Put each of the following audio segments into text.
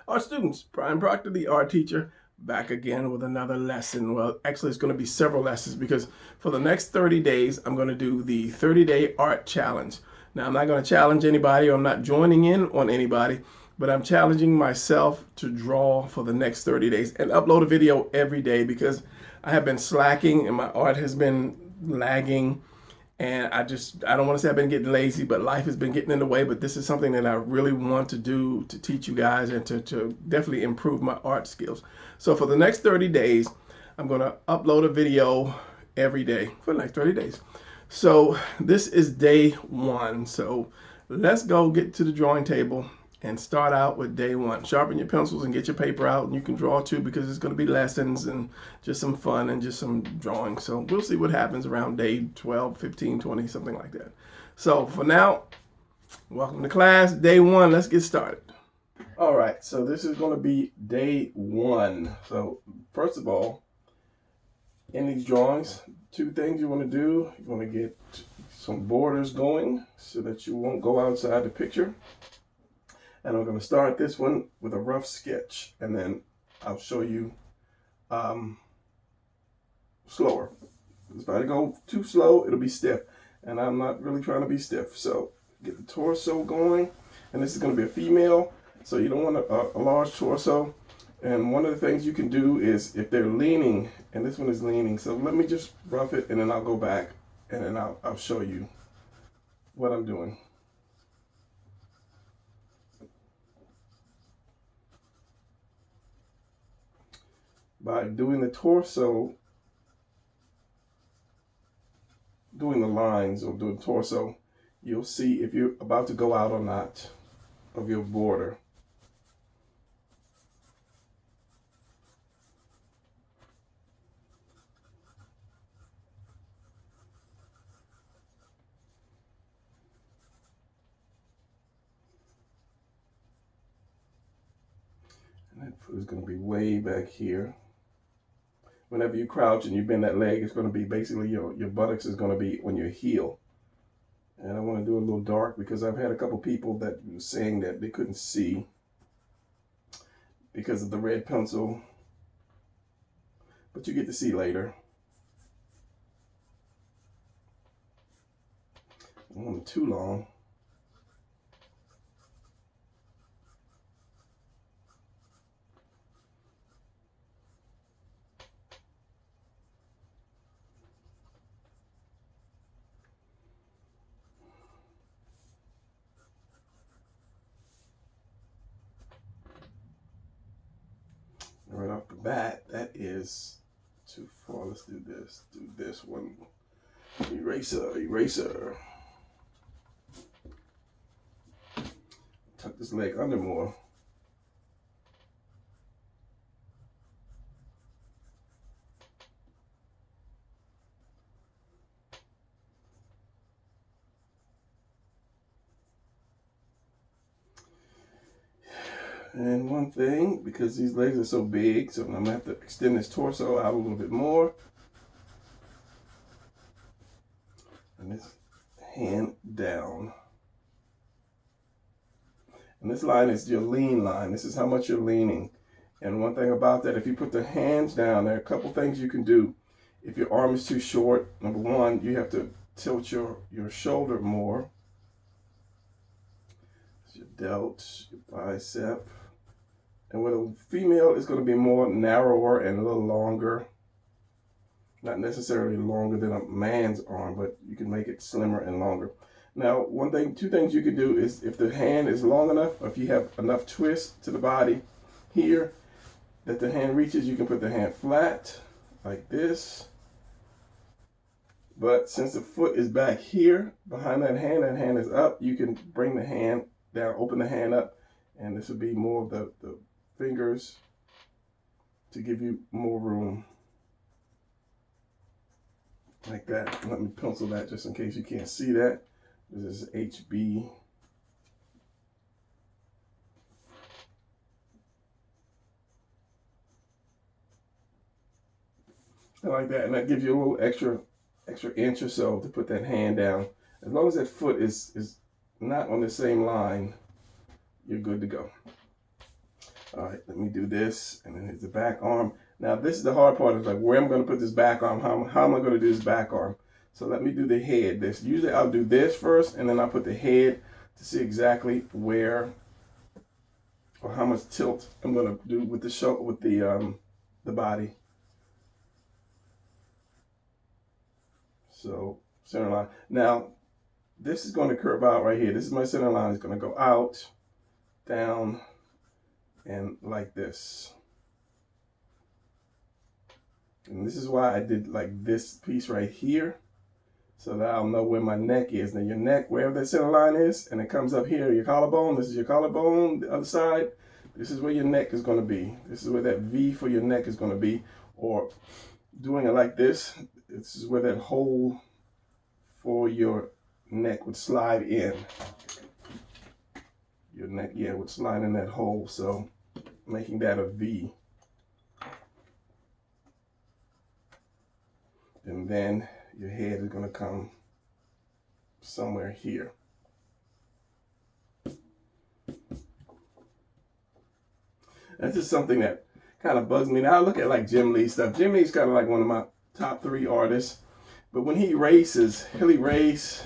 Our students, Brian Proctor, the art teacher, back again with another lesson. Well, actually, it's going to be several lessons because for the next 30 days, I'm going to do the 30-day art challenge. Now, I'm not going to challenge anybody, or I'm not joining in on anybody, but I'm challenging myself to draw for the next 30 days and upload a video every day because I have been slacking and my art has been lagging. And I don't want to say I've been getting lazy, but life has been getting in the way. But this is something that I really want to do to teach you guys and to definitely improve my art skills. So for the next 30 days, I'm going to upload a video every day for the next 30 days. So this is day one. So let's go get to the drawing table and start out with day one. Sharpen your pencils and get your paper out, and you can draw too because it's going to be lessons and just some fun and just some drawing. So we'll see what happens around day 12, 15, 20, something like that. So for now, welcome to class, day one. Let's get started. All right, so this is going to be day one. So first of all, in these drawings, two things you want to do. You want to get some borders going so that you won't go outside the picture. And I'm going to start this one with a rough sketch, and then I'll show you slower. If I go too slow, it'll be stiff, and I'm not really trying to be stiff. So get the torso going, and this is going to be a female, so you don't want a large torso. And one of the things you can do is if they're leaning, and this one is leaning, so let me just rough it, and then I'll go back, and then I'll show you what I'm doing. By doing the torso, doing the lines or doing torso, you'll see if you're about to go out or not of your border. And that foot is going to be way back here. Whenever you crouch and you bend that leg, it's going to be basically your buttocks is going to be on your heel. And I want to do a little dark because I've had a couple people that were saying that they couldn't see because of the red pencil, but you get to see later. I don't want it too long. Right off the bat, that is too far. Let's do this. Do this one. Eraser, eraser. Tuck this leg under more. And one thing, because these legs are so big, so I'm going to have to extend this torso out a little bit more. And this hand down. And this line is your lean line. This is how much you're leaning. And one thing about that, if you put the hands down, there are a couple things you can do. If your arm is too short, number one, you have to tilt your shoulder more. It's your delt, your bicep. And with a female, it's going to be more narrower and a little longer. Not necessarily longer than a man's arm, but you can make it slimmer and longer. Now, two things you can do is if the hand is long enough, or if you have enough twist to the body here that the hand reaches, you can put the hand flat like this. But since the foot is back here behind that hand is up, you can bring the hand down, open the hand up, and this would be more of the fingers to give you more room. Like that. Let me pencil that just in case you can't see that. This is HB. Like that, and that gives you a little extra inch or so to put that hand down. As long as that foot is not on the same line, you're good to go. All right, let me do this, and then here's the back arm. Now this is the hard part, is like where I'm going to put this back arm. How am I going to do this back arm? So let me do the head. This usually I'll do this first, and then I'll put the head to see exactly where or how much tilt I'm going to do with the shoulder, with the body. So center line. Now this is going to curve out right here. This is my center line. It's going to go out, down, and like this. And this is why I did like this piece right here, so that I'll know where my neck is. Now your neck, wherever that center line is, and it comes up here, your collarbone, this is your collarbone, the other side, this is where your neck is going to be. This is where that V for your neck is going to be. Or doing it like this is where that hole for your neck would slide in. Your neck, yeah, would slide in that hole, so making that a V. And then your head is going to come somewhere here. That's just something that kind of bugs me. Now I look at like Jim Lee stuff. Jim Lee's kind of like one of my top 3 artists. But when he races, he'll erase,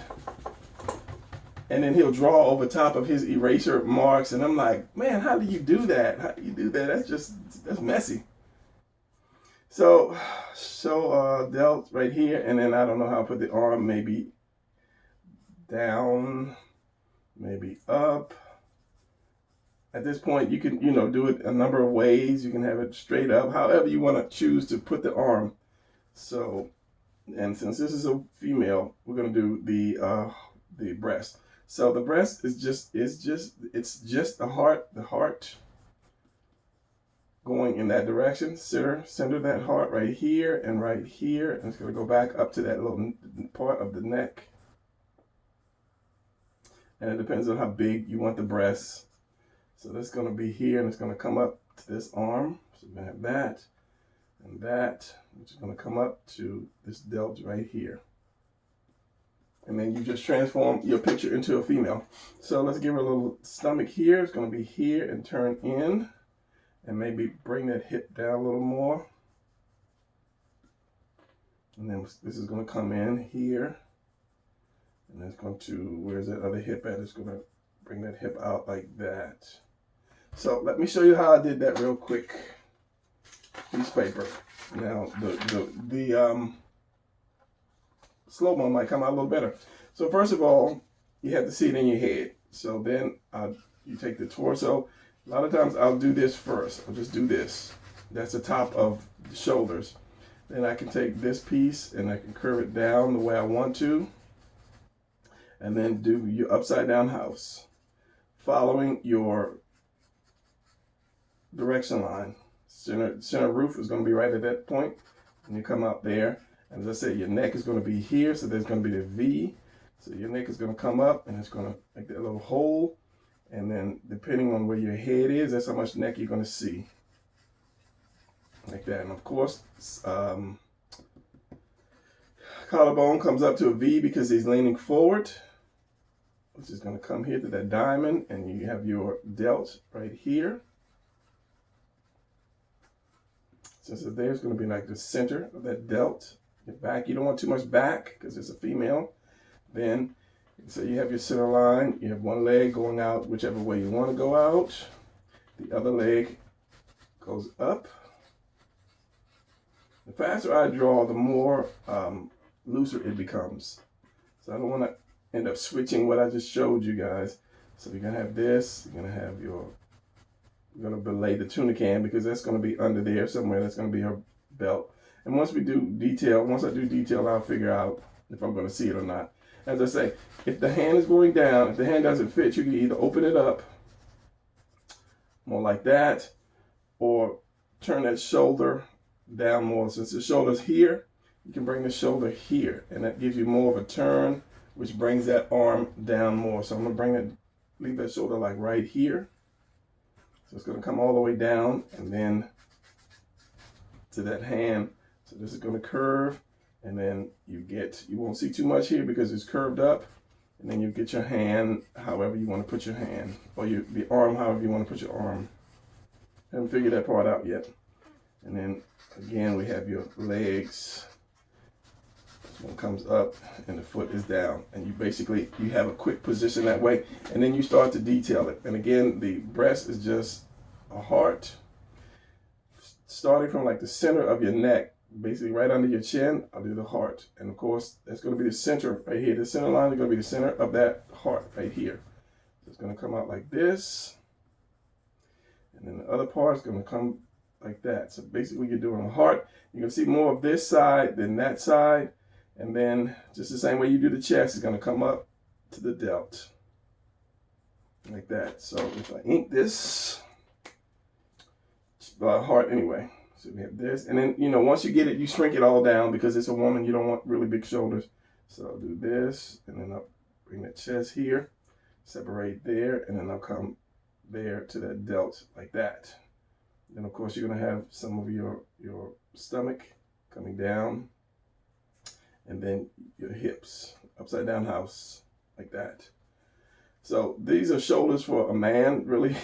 and then he'll draw over top of his eraser marks. And I'm like, man, how do you do that? How do you do that? That's messy. So delt right here, and then I don't know how to put the arm, maybe down, maybe up. At this point, you can, do it a number of ways. You can have it straight up, however you want to choose to put the arm. So, and since this is a female, we're going to do the breast. So the breast is just the heart going in that direction. Center that heart right here and right here, and it's going to go back up to that little part of the neck. And it depends on how big you want the breasts. So that's going to be here, and it's going to come up to this arm. So we're going to have that and that, which is going to come up to this delt right here. And then you just transform your picture into a female. So let's give her a little stomach here. It's going to be here and turn in. And maybe bring that hip down a little more. And then this is going to come in here. And it's going to, where's that other hip at? It's going to bring that hip out like that. So let me show you how I did that real quick. Piece of paper. Now the slow-mo might come out a little better. So first of all, you have to see it in your head. So then you take the torso. A lot of times I'll do this first. I'll just do this. That's the top of the shoulders. Then I can take this piece and I can curve it down the way I want to. And then do your upside down house. Following your direction line. Center roof is going to be right at that point. And you come out there. And as I said, your neck is going to be here. So there's going to be the V. So your neck is going to come up and it's going to make that little hole. And then depending on where your head is, that's how much neck you're going to see. Like that. And of course, collarbone comes up to a V because he's leaning forward, which is going to come here to that diamond. And you have your delt right here. Since there's going to be like the center of that delt. Your back, you don't want too much back because it's a female. Then, so you have your center line, you have one leg going out whichever way you want to go out. The other leg goes up. The faster I draw, the more looser it becomes. So I don't want to end up switching what I just showed you guys. So you're going to have this, you're going to have you're going to belay the tuna can because that's going to be under there somewhere. That's going to be her belt. And once I do detail, I'll figure out if I'm going to see it or not. As I say, if the hand is going down, if the hand doesn't fit, you can either open it up more like that or turn that shoulder down more. Since the shoulder's here, you can bring the shoulder here and that gives you more of a turn, which brings that arm down more. So I'm going to bring it, leave that shoulder like right here. So it's going to come all the way down and then to that hand. So this is going to curve. And then you won't see too much here because it's curved up. And then you get your hand however you want to put your hand. Or the arm however you want to put your arm. Haven't figured that part out yet. And then again, we have your legs. This one comes up and the foot is down. And you have a quick position that way. And then you start to detail it. And again, the breast is just a heart. Starting from like the center of your neck, basically right under your chin, I'll do the heart. And of course, that's going to be the center right here. The center line is going to be the center of that heart right here. So it's going to come out like this. And then the other part is going to come like that. So basically you're doing a heart. You can see more of this side than that side. And then just the same way you do the chest, is going to come up to the delt. Like that. So if I ink this, heart anyway. So we have this. And then, you know, once you get it, you shrink it all down because it's a woman. You don't want really big shoulders. So I'll do this. And then I'll bring the chest here. Separate there. And then I'll come there to that delt like that. Then of course you're going to have some of your stomach coming down, and then your hips, upside down house like that. So these are shoulders for a man really,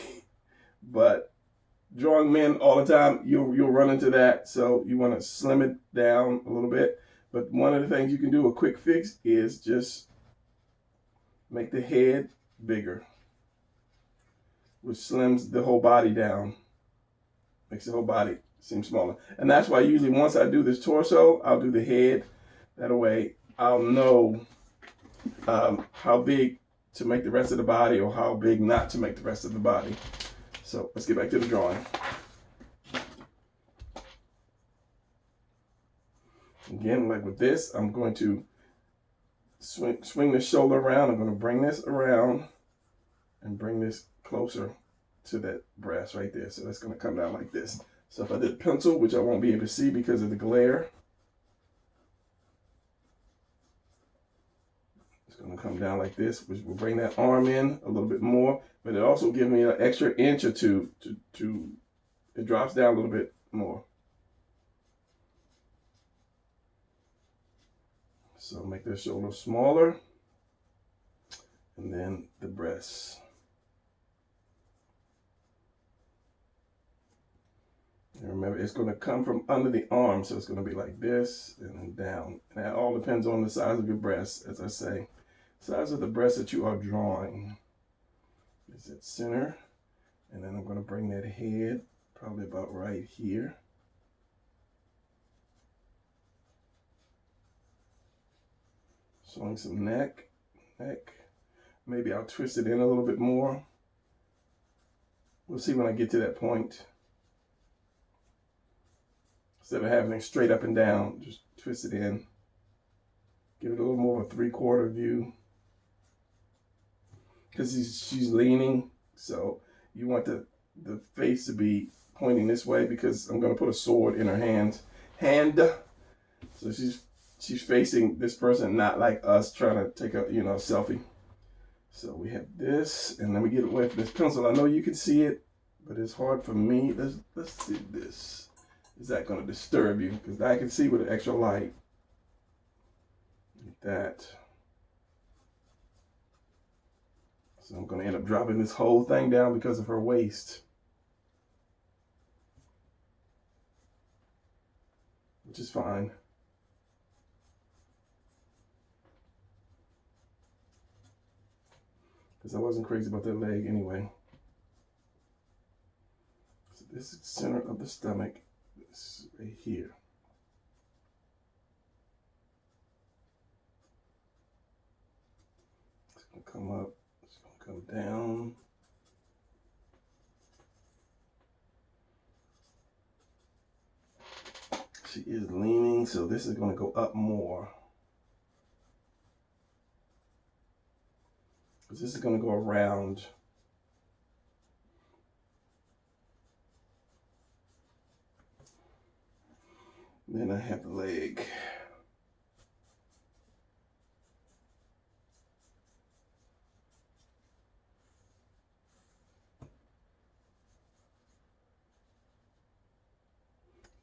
but drawing men all the time, you'll run into that. So you want to slim it down a little bit. But one of the things you can do, a quick fix, is just make the head bigger, which slims the whole body down, makes the whole body seem smaller. And that's why usually once I do this torso, I'll do the head. That way I'll know how big to make the rest of the body or how big not to make the rest of the body. So let's get back to the drawing. Again, like with this, I'm going to swing the shoulder around. I'm going to bring this around and bring this closer to that breast right there. So that's going to come down like this. So if I did pencil, which I won't be able to see because of the glare, it's going to come down like this, which will bring that arm in a little bit more, but it also gives me an extra inch or two it drops down a little bit more. So make the shoulder smaller, and then the breasts. And remember, it's going to come from under the arm, so it's going to be like this and then down. And that all depends on the size of your breast, as I say. Size of the breast that you are drawing is at center. And then I'm going to bring that head probably about right here. Showing some neck. Maybe I'll twist it in a little bit more. We'll see when I get to that point. Instead of having it straight up and down, just twist it in. Give it a little more of a 3/4 view. Because she's leaning, so you want the face to be pointing this way because I'm going to put a sword in her hand. So she's facing this person, not like us trying to take a selfie. So we have this, and then we get away from this pencil. I know you can see it, but it's hard for me. Let's see this. Is that going to disturb you? Because I can see with an extra light. Like that. So I'm going to end up dropping this whole thing down because of her waist. Which is fine. Because I wasn't crazy about that leg anyway. So this is the center of the stomach. This right here. It's going to come up. It's going to come down. She is leaning, so this is going to go up more. Because this is going to go around. Then I have the leg.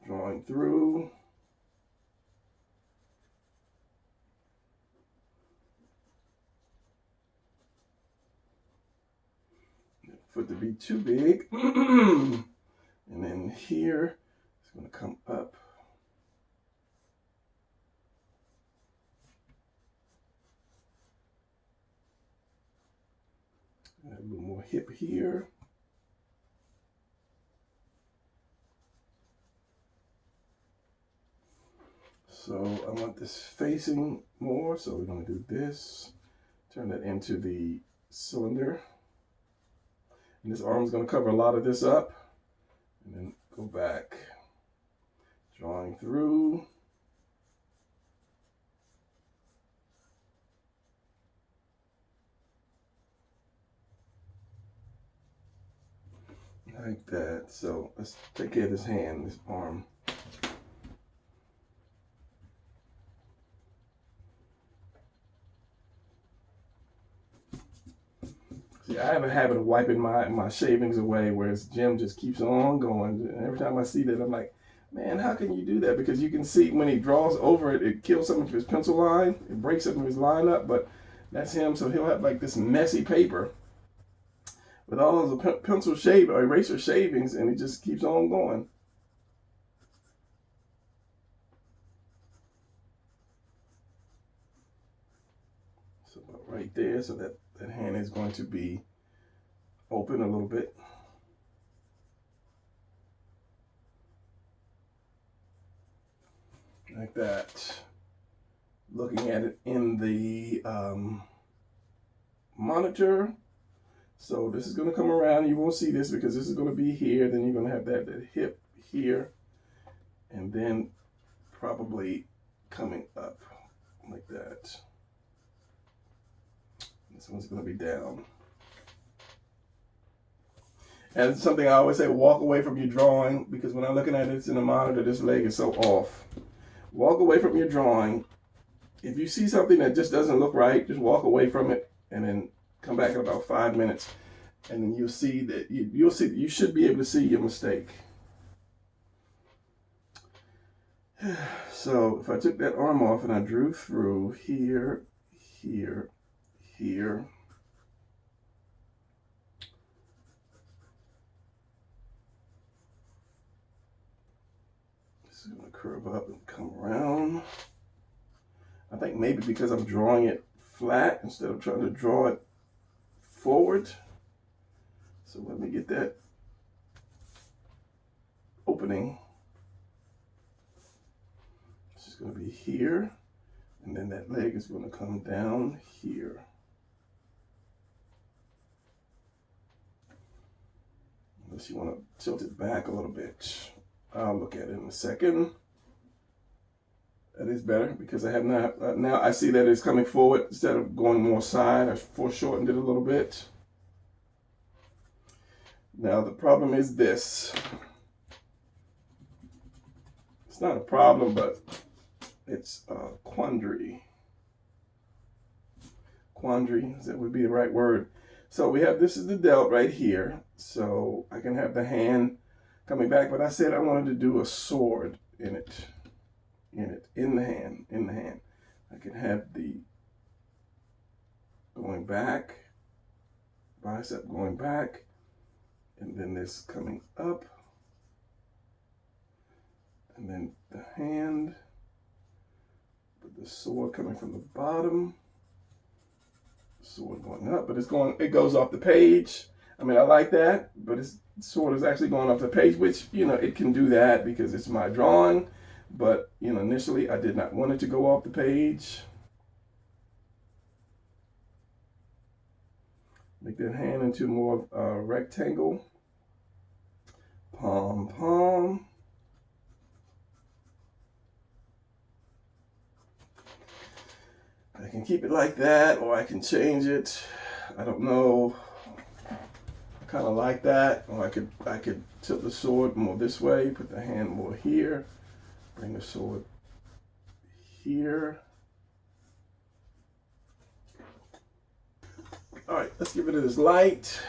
Drawing through. Foot to be too big. And then here, it's going to come up. Add a little more hip here. So I want this facing more, so we're going to do this. Turn that into the cylinder. And this arm is going to cover a lot of this up. And then go back, drawing through. Like that. So let's take care of this hand, this arm. See, I have a habit of wiping my shavings away, whereas Jim just keeps on going. And every time I see that, I'm like, man, how can you do that? Because you can see when he draws over it, it kills some of his pencil line. It breaks some of his line up, but that's him. So he'll have like this messy paper with all of the pencil shave or eraser shavings, and he just keeps on going. So right there, so that hand is going to be open a little bit. Like that. Looking at it in the monitor. So this is going to come around. You won't see this because this is going to be here. Then you're going to have that hip here. And then probably coming up like that. This one's going to be down. And something I always say, walk away from your drawing, because when I'm looking at it, it's in the monitor, this leg is so off. Walk away from your drawing. If you see something that just doesn't look right, just walk away from it and then come back in about 5 minutes. And then you'll see that you should be able to see your mistake. So if I took that arm off and I drew through here, here, here. This is going to curve up and come around. I think maybe because I'm drawing it flat instead of trying to draw it forward. So let me get that opening. This is going to be here, and then that leg is going to come down here. Unless you want to tilt it back a little bit. I'll look at it in a second. That is better because I have not, now I see that it's coming forward instead of going more side. I foreshortened it a little bit. Now the problem is this. It's not a problem, but it's a quandary. Quandary, that would be the right word. So we have, this is the delt right here. So I can have the hand coming back, but I said I wanted to do a sword in the hand. I can have the going back, bicep going back, and then this coming up, and then the hand, with the sword coming from the bottom, sword going up, but it goes off the page. I mean, I like that, but it's sword is actually going off the page, which, you know, it can do that because it's my drawing. But, you know, initially I did not want it to go off the page. Make that hand into more of a rectangle. Palm, palm. I can keep it like that, or I can change it. I don't know. I kind of like that. Or I could tilt the sword more this way, put the hand more here. Bring the sword here. All right, let's give it this light.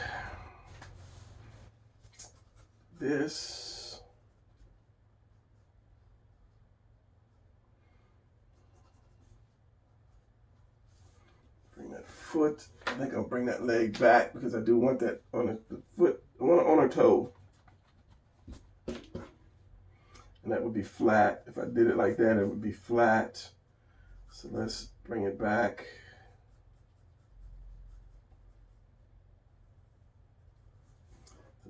This. Bring that foot. I think I'll bring that leg back because I do want that on the foot, on her toe. and that would be flat. If I did it like that, it would be flat. So let's bring it back.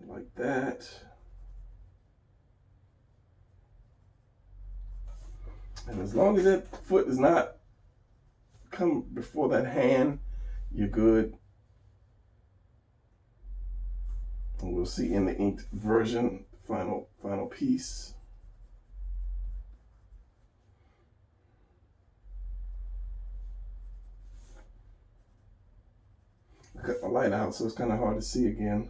Like that. And as long as that foot does not come before that hand, you're good. And we'll see in the inked version, final piece. I cut my light out, so it's kind of hard to see again.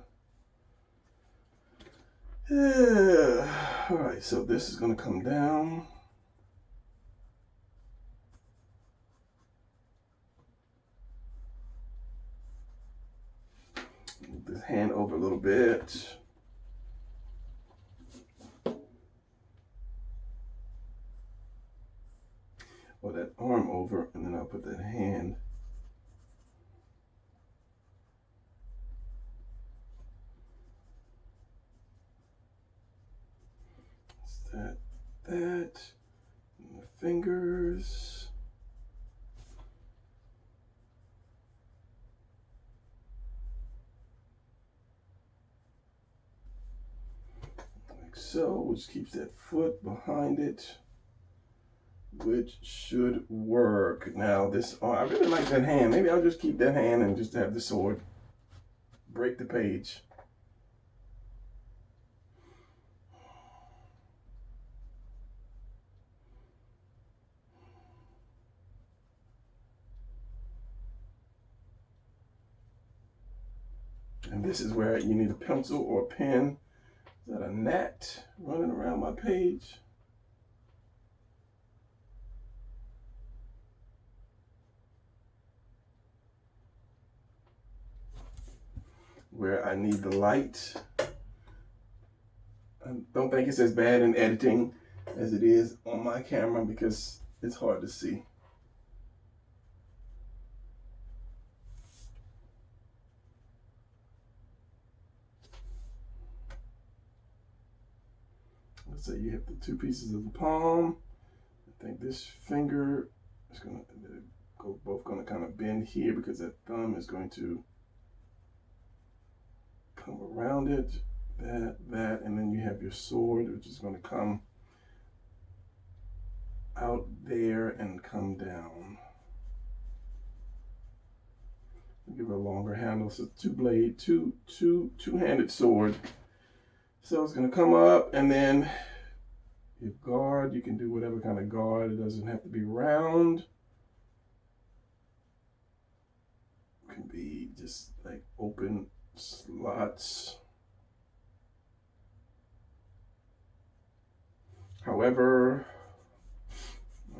All right, so this is going to come down. Move this hand over a little bit. Or that arm over, and then I'll put that hand. That, and the fingers. Like so, which keeps that foot behind it, which should work. Now this arm, I really like that hand. Maybe I'll just keep that hand and just have the sword break the page. And this is where you need a pencil or a pen. Is that a gnat running around my page? Where I need the light. I don't think it's as bad in editing as it is on my camera because it's hard to see. Let's say you have the two pieces of the palm. I think this finger is going to go, both going to kind of bend here because that thumb is going to come around it, that, and then you have your sword, which is going to come out there and come down. Give it a longer handle, so two-blade, two-handed sword. So it's going to come up, and then your guard, you can do whatever kind of guard. It doesn't have to be round. It can be just like open slots. However,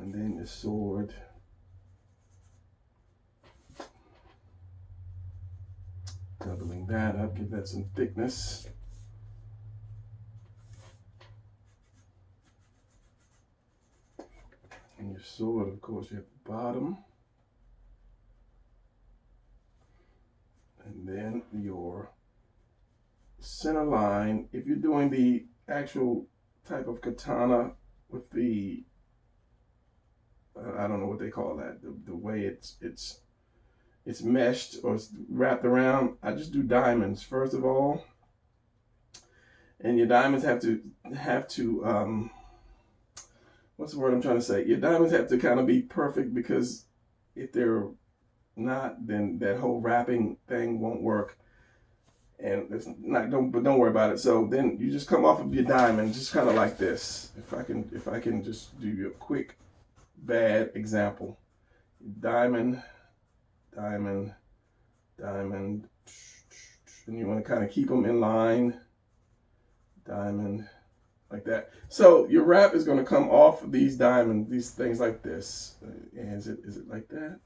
and then your sword. Doubling that up, give that some thickness. And your sword, of course, you have the bottom. And then your center line. If you're doing the actual type of katana with the, I don't know what they call that, the way it's meshed or it's wrapped around, I just do diamonds first of all. And your diamonds have to what's the word I'm trying to say? Your diamonds have to kind of be perfect, because if they're not, then that whole wrapping thing won't work. And it's not, don't worry about it. So then you just come off of your diamond, just kind of like this. If I can just do you a quick bad example. Diamond, diamond, diamond, and you want to kind of keep them in line. Diamond, like that. So your wrap is going to come off of these diamonds, these things like this. And is it like that?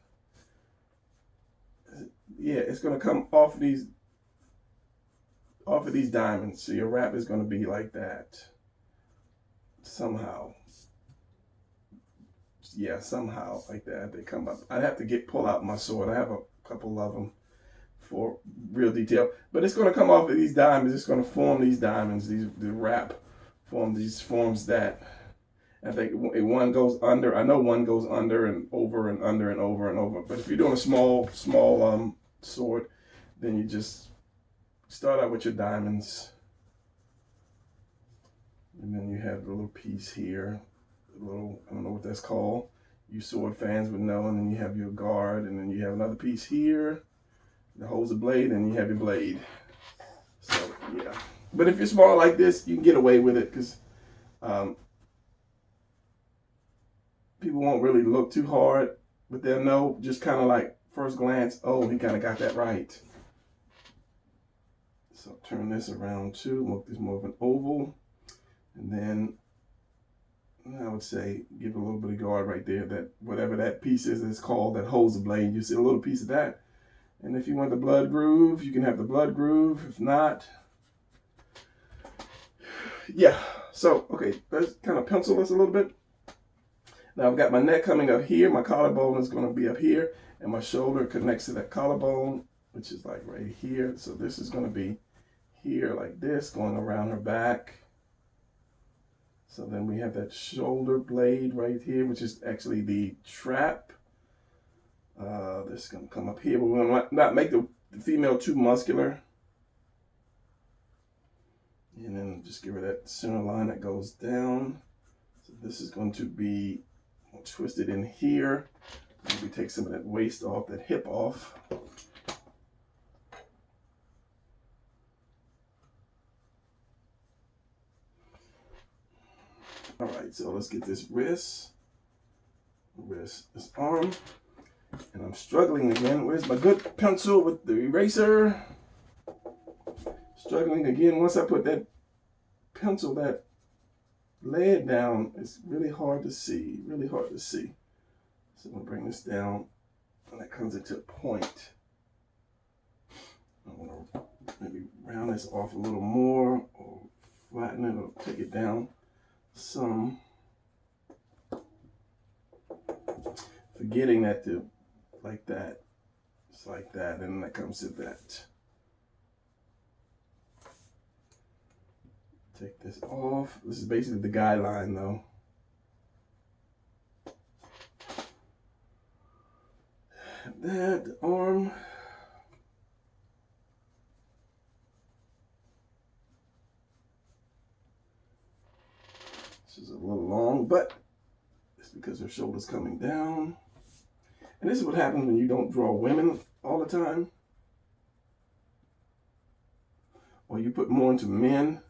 Yeah, it's going to come off of these diamonds. So your wrap is going to be like that. Somehow. Yeah, somehow like that. They come up. I'd have to pull out my sword. I have a couple of them for real detail. But it's going to come off of these diamonds. It's going to form these diamonds, the wrap form these forms that I think one goes under. I know one goes under and over and under and over and over. But if you're doing a small sword, then you just start out with your diamonds, and then you have the little piece here, the little, I don't know what that's called. You sword fans would know. And then you have your guard, and then you have another piece here that holds the blade, and you have your blade. So yeah. But if you're small like this, you can get away with it because people won't really look too hard, but they'll know just kind of like first glance, oh, he kind of got that right. So turn this around too, make this more of an oval. And then I would say give a little bit of guard right there, that whatever that piece is called that holds the blade. You see a little piece of that. And if you want the blood groove, you can have the blood groove. If not, yeah. So, okay, let's kind of pencil this a little bit. Now I've got my neck coming up here. My collarbone is going to be up here. And my shoulder connects to that collarbone, which is like right here. So this is going to be here like this, going around her back. So then we have that shoulder blade right here, which is actually the trap. This is going to come up here. But we want to not make the female too muscular. And then just give her that center line that goes down. So this is going to be twisted in here. Maybe take some of that waist off, that hip off. All right, so let's get this wrist, this arm, and I'm struggling again. Where's my good pencil with the eraser? Struggling again. Once I put that pencil, that lead down, it's really hard to see, really hard to see. So I'm gonna bring this down, and that comes into a point. I wanna maybe round this off a little more, or flatten it, or take it down some. Forgetting that to, like that, it's like that, and that comes to that. Take this off. This is basically the guideline though. That, the arm. This is a little long, but it's because her shoulder's coming down. And this is what happens when you don't draw women all the time. Or you put more into men.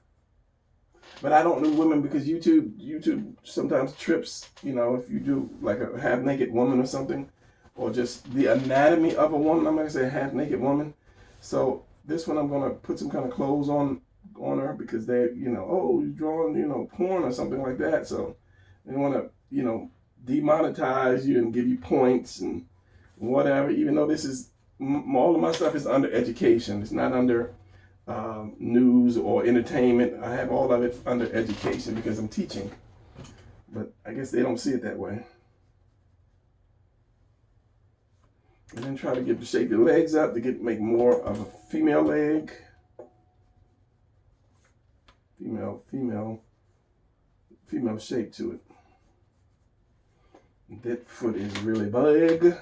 But I don't do women because YouTube sometimes trips, you know, if you do like a half-naked woman or something, or just the anatomy of a woman. I'm going to say a half-naked woman. So this one I'm going to put some kind of clothes on her because they, you know, oh, you're drawing, you know, porn or something like that. So they want to, you know, demonetize you and give you points and whatever, even though this is, all of my stuff is under education. It's not under news or entertainment. I have all of it under education because I'm teaching. But I guess they don't see it that way. And then try to get the shape your legs up to make more of a female leg. Female shape to it. That foot is really big.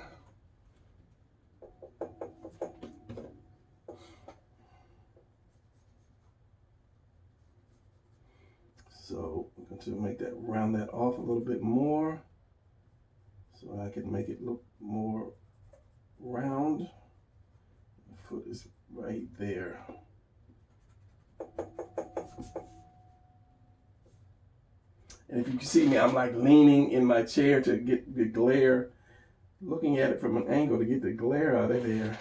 So I'm going to make that, round that off a little bit more so I can make it look more round. The foot is right there. And if you can see me, I'm like leaning in my chair to get the glare, looking at it from an angle to get the glare out of there.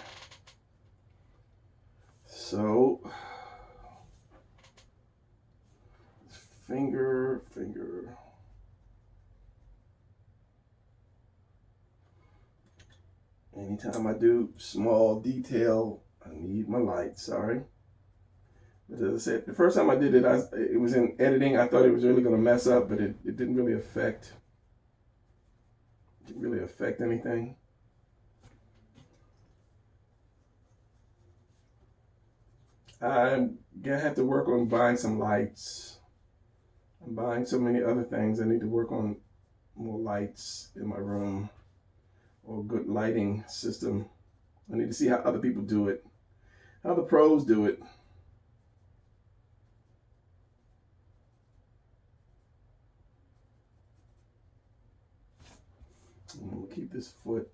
So, finger. Anytime I do small detail, I need my light, sorry. But as I said, the first time I did it, it was in editing. I thought it was really going to mess up, but it didn't really affect. Didn't really affect anything. I'm gonna have to work on buying some lights. I'm buying so many other things. I need to work on more lights in my room, or a good lighting system. I need to see how other people do it, how the pros do it. I'm gonna keep this foot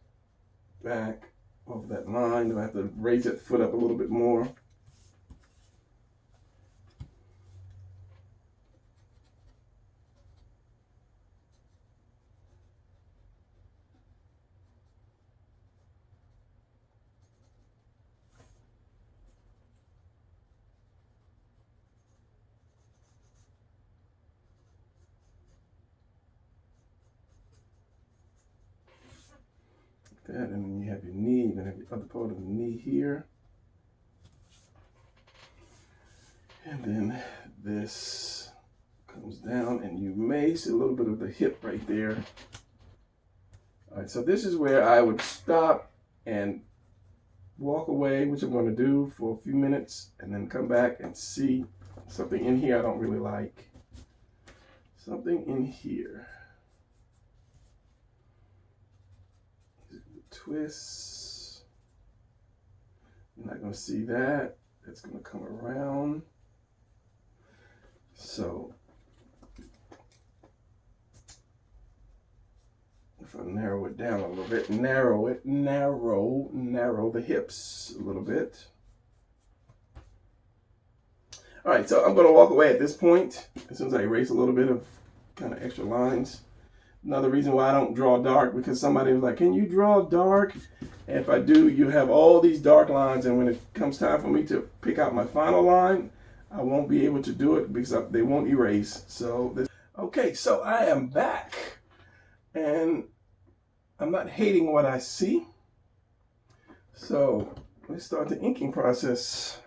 back off that line. I have to raise that foot up a little bit more. That, and then you have your knee. You're gonna have the other part of the knee here, and then this comes down, and you may see a little bit of the hip right there. All right, so this is where I would stop and walk away, which I'm going to do for a few minutes, and then come back and see something in here I don't really like. Something in here. Twists. You're not going to see that. It's going to come around. So if I narrow it down a little bit, narrow the hips a little bit. All right, so I'm going to walk away at this point, as soon as I erase a little bit of kind of extra lines. Another reason why I don't draw dark, because somebody was like, can you draw dark? And if I do, you have all these dark lines, and when it comes time for me to pick out my final line, I won't be able to do it because they won't erase. Okay, so I am back, and I'm not hating what I see. So let's start the inking process.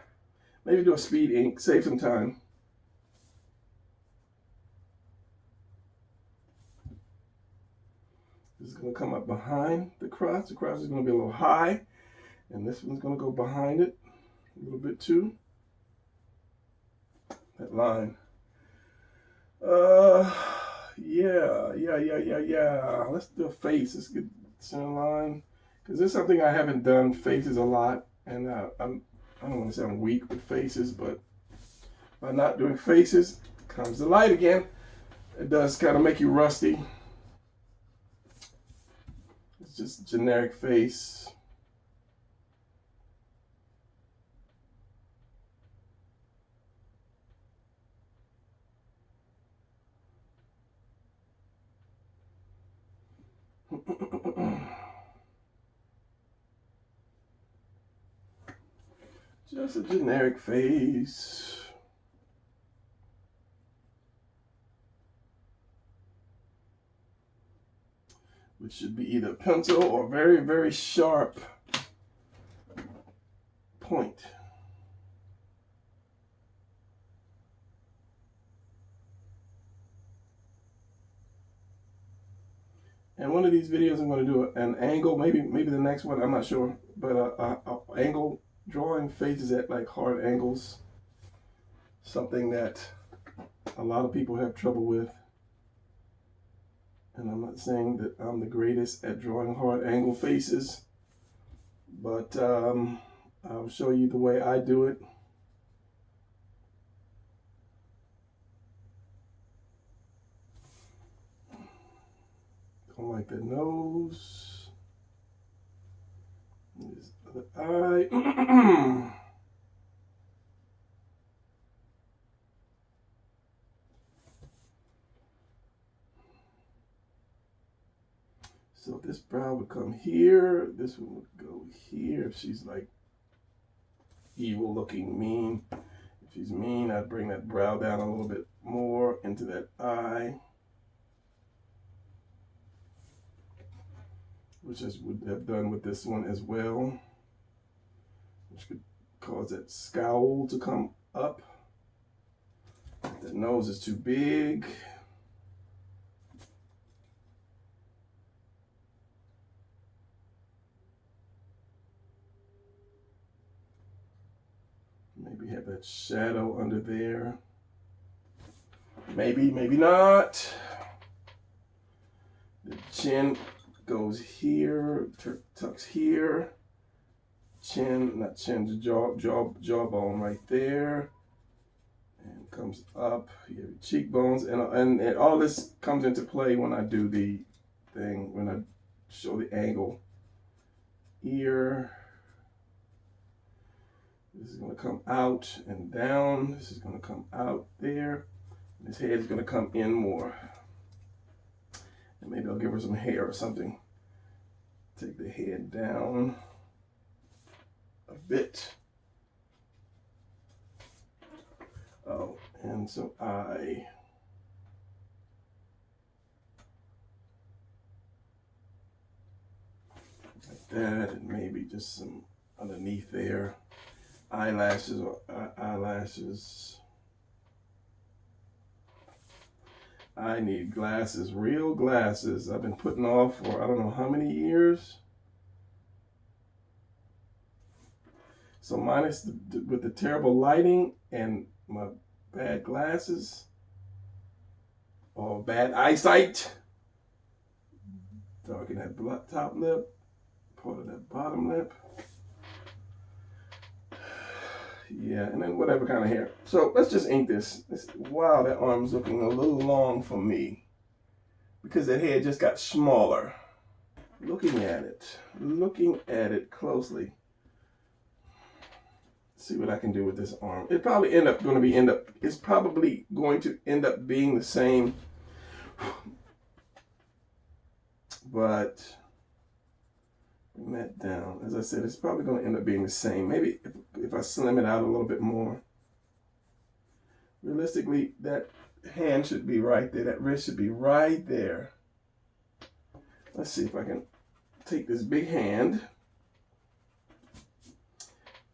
Maybe do a speed ink, save some time. This is going to come up behind the cross. The cross is going to be a little high, and this one's going to go behind it a little bit too. That line. Yeah. Let's do a face. Let's get center line, because this is something I haven't done faces a lot, and I don't want to sound weak with faces, but by not doing faces comes the light again. It does kind of make you rusty. It's just a generic face. Just a generic face. Which should be either pencil or very, very sharp point. And one of these videos I'm going to do an angle, maybe the next one, I'm not sure, but angle drawing faces at like hard angles. Something that a lot of people have trouble with. And I'm not saying that I'm the greatest at drawing hard angle faces, but I'll show you the way I do it. Don't like the nose. This other eye. So this brow would come here. This one would go here. If she's like evil looking, mean. If she's mean, I'd bring that brow down a little bit more into that eye, which I would have done with this one as well, which could cause that scowl to come up. If the nose is too big. Maybe have that shadow under there. Maybe, maybe not. The chin goes here, tucks here. Chin, not chin, the jawbone right there. And comes up. You have your cheekbones. And all this comes into play when I do the thing, when I show the angle. Ear. This is going to come out and down. This is going to come out there. This head is going to come in more. And maybe I'll give her some hair or something. Take the head down a bit. Oh, and so like that, and maybe just some underneath there. Eyelashes or eyelashes. I need glasses, real glasses. I've been putting off for I don't know how many years. So minus with the terrible lighting and my bad glasses or bad eyesight, darken that top lip, part of that bottom lip. Yeah, and then whatever kind of hair. So let's just ink this. Wow, that arm's looking a little long for me because that head just got smaller. Looking at it closely. See what I can do with this arm. It's probably going to end up being the same, but bring that down. As I said, it's probably going to end up being the same. Maybe if I slim it out a little bit more. Realistically, that hand should be right there. That wrist should be right there. Let's see if I can take this big hand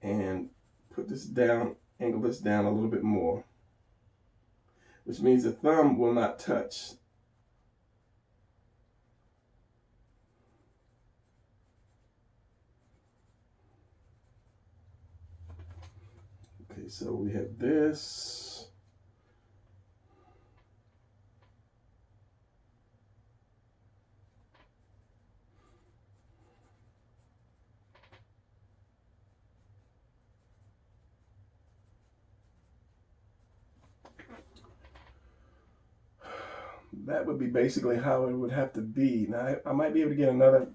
and put this down, angle this down a little bit more, which means the thumb will not touch. Okay, so we have this. That would be basically how it would have to be. Now, I might be able to get another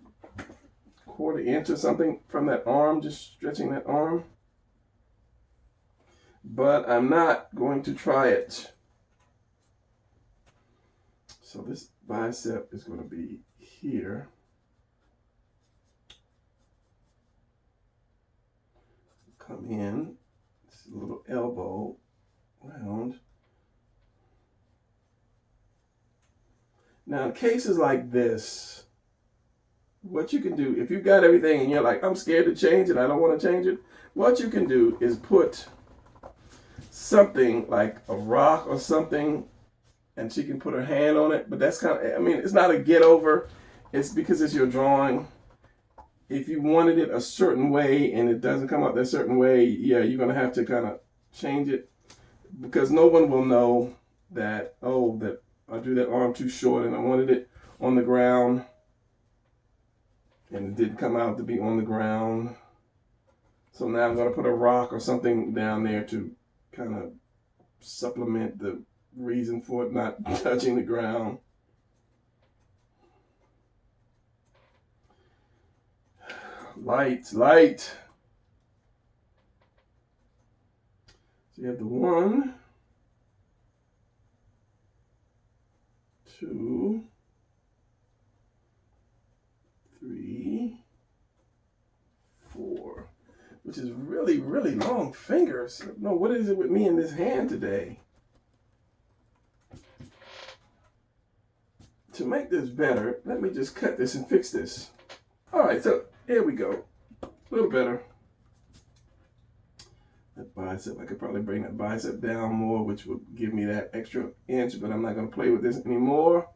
1/4 inch or something from that arm, just stretching that arm. But I'm not going to try it. So this bicep is going to be here. Come in, this little elbow round. Now in cases like this, what you can do, if you've got everything and you're like, I'm scared to change it, I don't want to change it, what you can do is put something like a rock or something, and she can put her hand on it, but that's kind of, I mean, it's not a get over, it's because it's your drawing. If you wanted it a certain way and it doesn't come out that certain way, yeah, you're going to have to kind of change it, because no one will know that, oh, that I drew that arm too short and I wanted it on the ground and it didn't come out to be on the ground. So now I'm going to put a rock or something down there to kind of supplement the reason for it not touching the ground. Light. So you have the 1, 2, 3, 4, which is really, really long fingers. No, what is it with me in this hand today? To make this better, let me just cut this and fix this. All right, so here we go. A little better. That bicep, I could probably bring that bicep down more, which would give me that extra inch, but I'm not going to play with this anymore.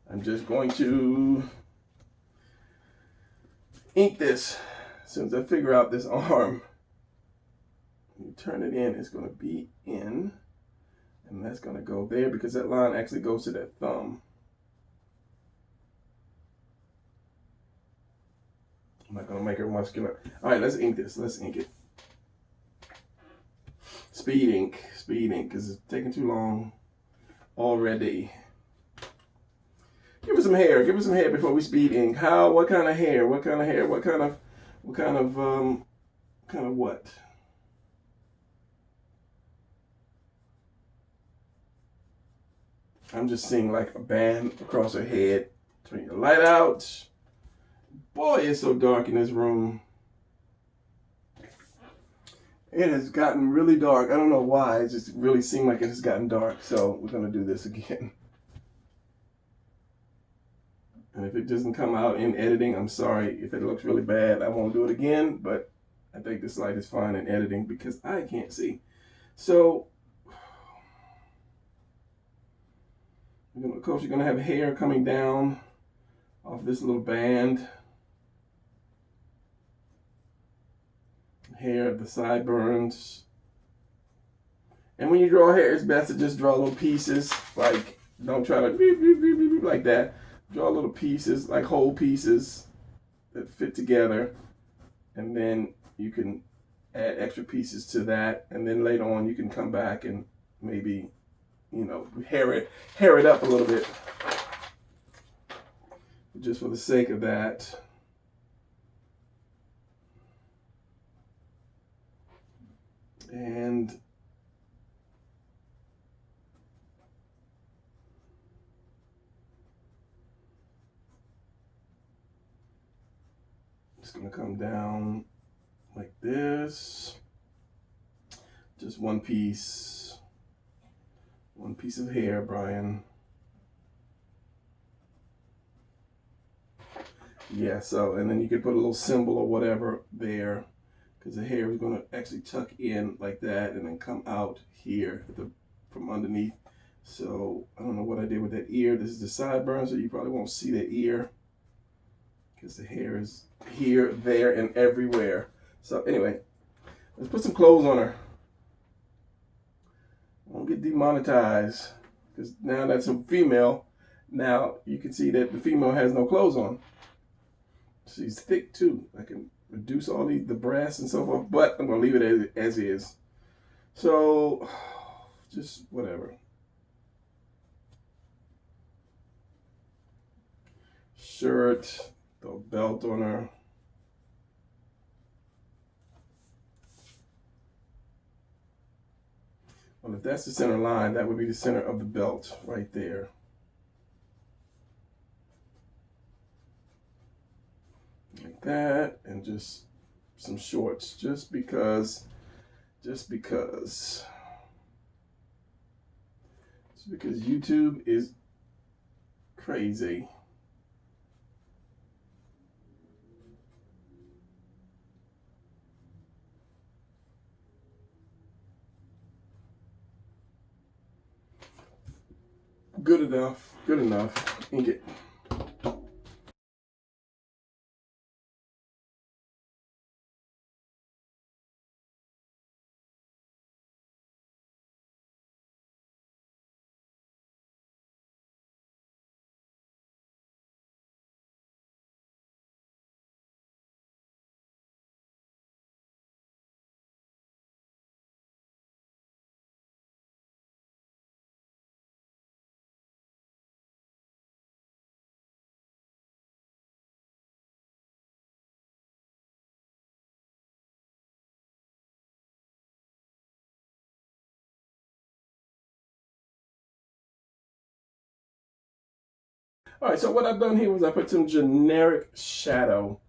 I'm just going to ink this as soon as I figure out this arm. When you turn it in, it's going to be in, and that's going to go there because that line actually goes to that thumb. I'm not going to make her muscular. All right, let's ink this. Let's ink it. Speed ink, because it's taking too long already. Give us some hair. Give us some hair before we speed ink. How? What kind of hair? What kind of hair? What kind of what? I'm just seeing like a band across her head. Turn your light out. Boy, it's so dark in this room. It has gotten really dark. I don't know why. It just really seemed like it has gotten dark. So we're going to do this again. And if it doesn't come out in editing, I'm sorry. If it looks really bad, I won't do it again. But I think this light is fine in editing because I can't see. So, of course, you're going to have hair coming down off this little band. Hair at the sideburns. And when you draw hair, it's best to just draw little pieces. Like, don't try to like that. Draw little pieces, like whole pieces that fit together. And then you can add extra pieces to that. And then later on, you can come back and maybe, you know, hair it up a little bit. Just for the sake of that. And it's going to come down like this. Just one piece of hair, Brian. Yeah, so, and then you could put a little symbol or whatever there, because the hair is going to actually tuck in like that and then come out here from underneath. So I don't know what I did with that ear. This is the sideburn, so you probably won't see that ear because the hair is here, there, and everywhere. So anyway, let's put some clothes on her. Won't get demonetized because now that's a female. Now you can see that the female has no clothes on. She's thick too. I can reduce all the brass and so forth, but I'm going to leave it as is. So, just whatever. Shirt, throw a belt on her. Well, if that's the center line, that would be the center of the belt right there. Like that, and just some shorts, just because YouTube is crazy. Good enough, good enough. Ink it. All right, so what I've done here was I put some generic shadow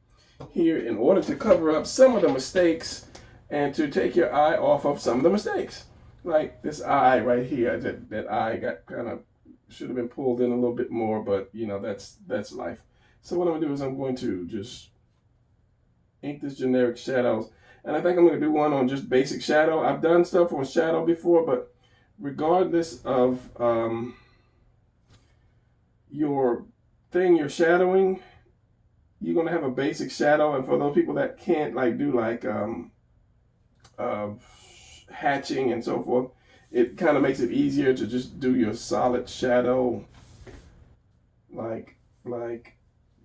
here in order to cover up some of the mistakes and to take your eye off of some of the mistakes. Like this eye right here, that eye got kind of, should have been pulled in a little bit more, but you know, that's life. So what I'm gonna do is I'm going to just ink this generic shadows. And I think I'm gonna do one on just basic shadow. I've done stuff on shadow before, but regardless of your thing you're shadowing, you're going to have a basic shadow. And for those people that can't like do like hatching and so forth, it kind of makes it easier to just do your solid shadow like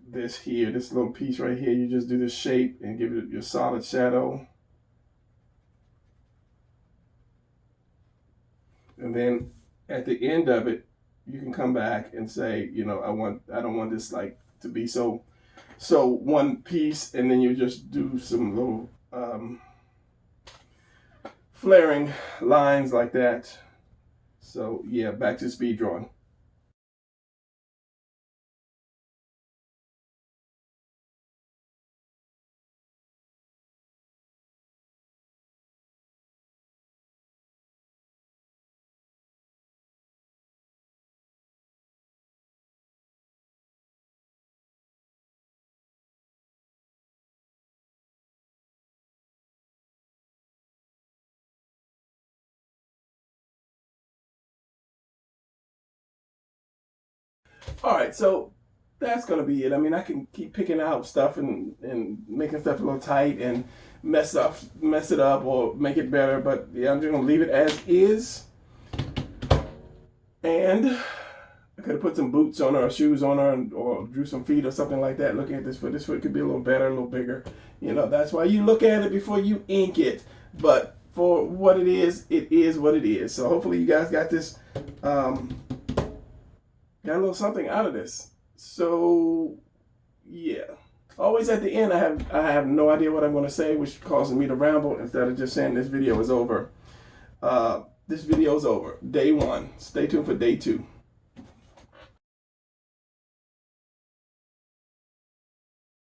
this here, this little piece right here. You just do this shape and give it your solid shadow. And then at the end of it, you can come back and say, you know, I don't want this like to be so one piece, and then you just do some little flaring lines like that. So yeah, back to speed drawing. All right, so that's gonna be it. I mean, I can keep picking out stuff and making stuff a little tight and mess it up or make it better, but yeah, I'm just gonna leave it as is. And I could have put some boots on her or shoes on her, or drew some feet or something like that. Looking at this foot could be a little better, a little bigger. You know, that's why you look at it before you ink it. But for what it is what it is. So hopefully you guys got this, got a little something out of this. So yeah. Always at the end, I have no idea what I'm going to say, which causes me to ramble instead of just saying this video is over. This video is over. Day 1. Stay tuned for day 2.